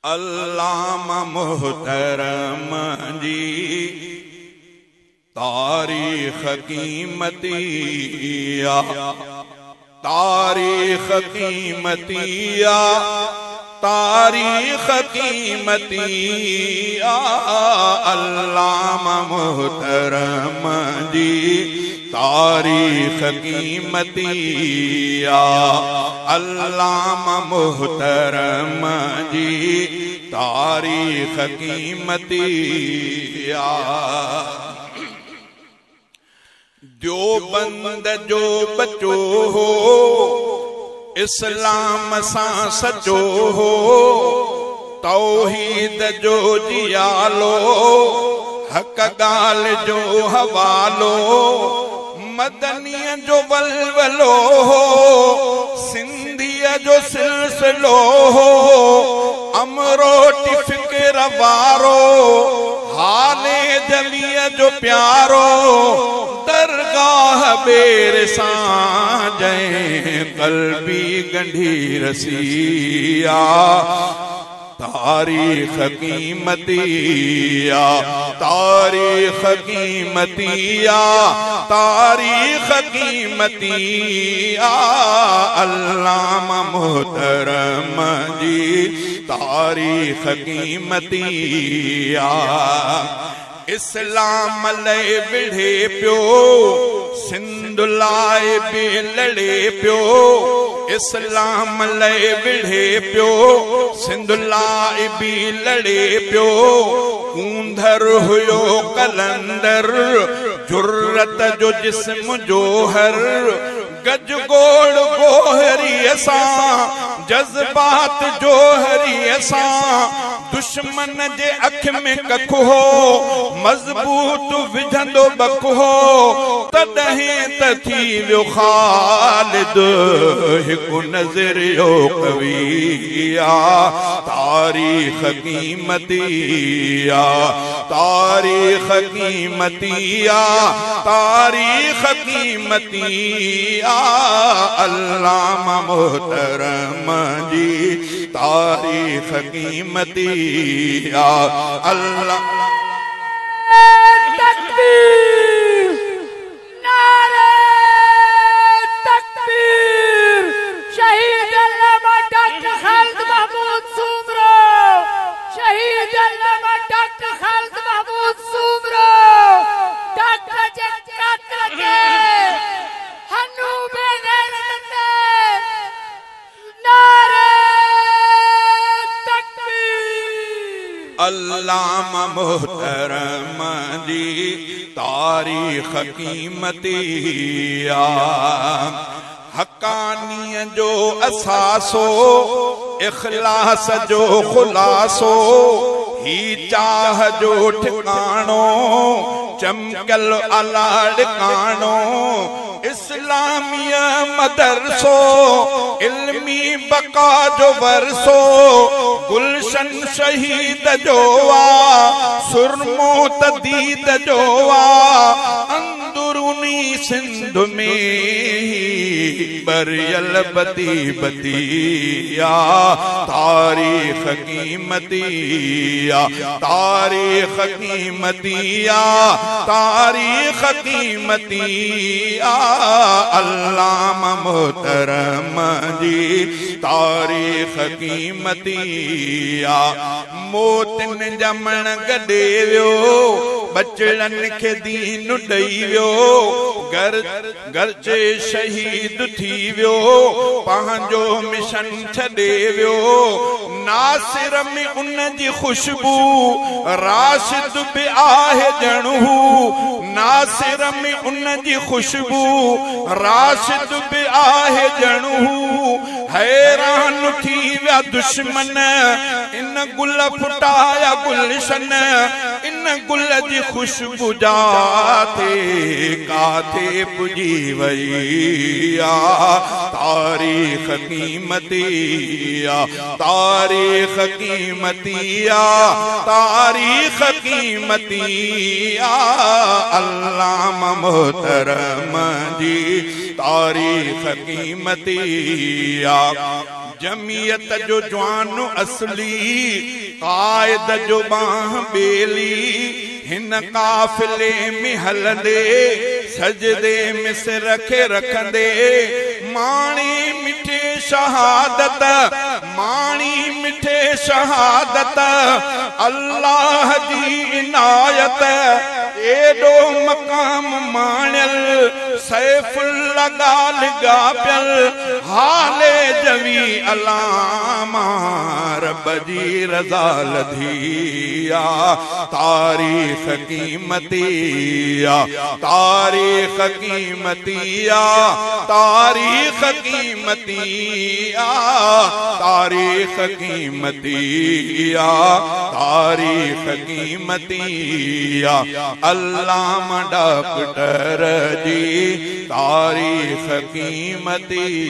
अल्लामा मोहतरम जी तारीख कीमतिया, तारीख कीमतिया, तारीख कीमतिया। अल्लामा मोहतरम जी तारीख कीमतिया, अल्लामा मोहतरम जी तारीख कीमतिया। देवबंद जो बचो हो इस्लाम सां सचो हो, तौहीद जो जियालो हक गाल जो हवालो, मदनीअ जो वलवलो हो सिंधीअ जो सिलसिलो हो, अमरोटी फिक्र वारो हाले जलीअ जो प्यारो, दरगाह बेर सां जंहिं क़ल्बी गंढी रसिया। तारीख कीमतिया, तारीख कीमतिया, तारीख कीमतिया। अल्लामा मोहतरम जी तारीख कीमतिया। इस्लाम लए विढ़े पियो सिंध लाए भी लड़े पियो, इस्लाम लए विढ़े पियो सिंध लाए भी लड़े पियो। कूंधर हुयो कलंदर जुर्रत जो जिस्म जोहर, गज गोड़ गोहरी सां जज्बात जोहरी सां, दुश्मन जे अख में कख हो मजबूत विझंदो बक हो, तॾहिं त थी वियो ख़ालिद हिकु नज़रियो कविया। तारीख कीमतिया, तारीख कीमतिया, तारीख कीमतिया। अल्लामा मोहतरम जी तारीख कीमतिया। अल्लाह तकबीर, नारे तकबीर। शहीद अल्लामा डॉक्टर खालिद महमूद सुमरो, शहीद अल्लामा डॉक्टर खालिद महमूद सुमरो, डॉक्टर जे कातिल के हन्नू बेगैरत नारे तकबीर। अल्लामा मोहतरम जी तारीख कीमतिया। हकानीअ जो असासो इखलास जो खुलासो, ही चाह जो ठिकाणो चमकल आला टिकाणो। इस्लामिया मदरसो इल्मी बका जो वरसो, गुलशन शहीद जो आ सुरमो तदीद जो आ, अंदरूनी सिंध में बरियल बती बतिया। तारीख कीमतिया, तारीख कीमतिया, तारीख कीमतिया। अल्लामा मोहतरम जी तारीख कीमतिया। मोतिन जमण गॾे वियो बचड़न के दीन ॾई वियो, घर जे शहीद थी वियो पंहिंजो मिशन छॾे वियो। नासिर में उन जी खुशबू राशिद बि आहे ॼणु, नासिर में उन जी खुशबू राशिद बि आहे ॼणु। हैरान थी विया दुश्मन इन गुल फुटाया गुलशन, इन गुल जी खुशबू जाते काथे पुजी वई आ। तारीख कीमतिया, तारीख कीमतिया, तारीख कीमतिया। अल्लामा मोहतरम जी तारीख कीमतिया। जमियत जो जवान असली कायद जो बाह बेली हिन काफिले में हलंदे सजदे में सिर खे रखंदे माणी मिठे शहादत माणी मिठे शहादत अल्लाह जी इनायत एडो मकाम माणियल सैफुल्लाह गाल गापियल हाले जवी अलामा रब जी रज़ा लधिया तारीख़ कीमतिया तारीख़ कीमतिया तारीख़ कीमतिया तारीख़ कीमतिया तारीख़ कीमतिया अल्लामा डॉक्टर जी तारीख़ कीमतिया।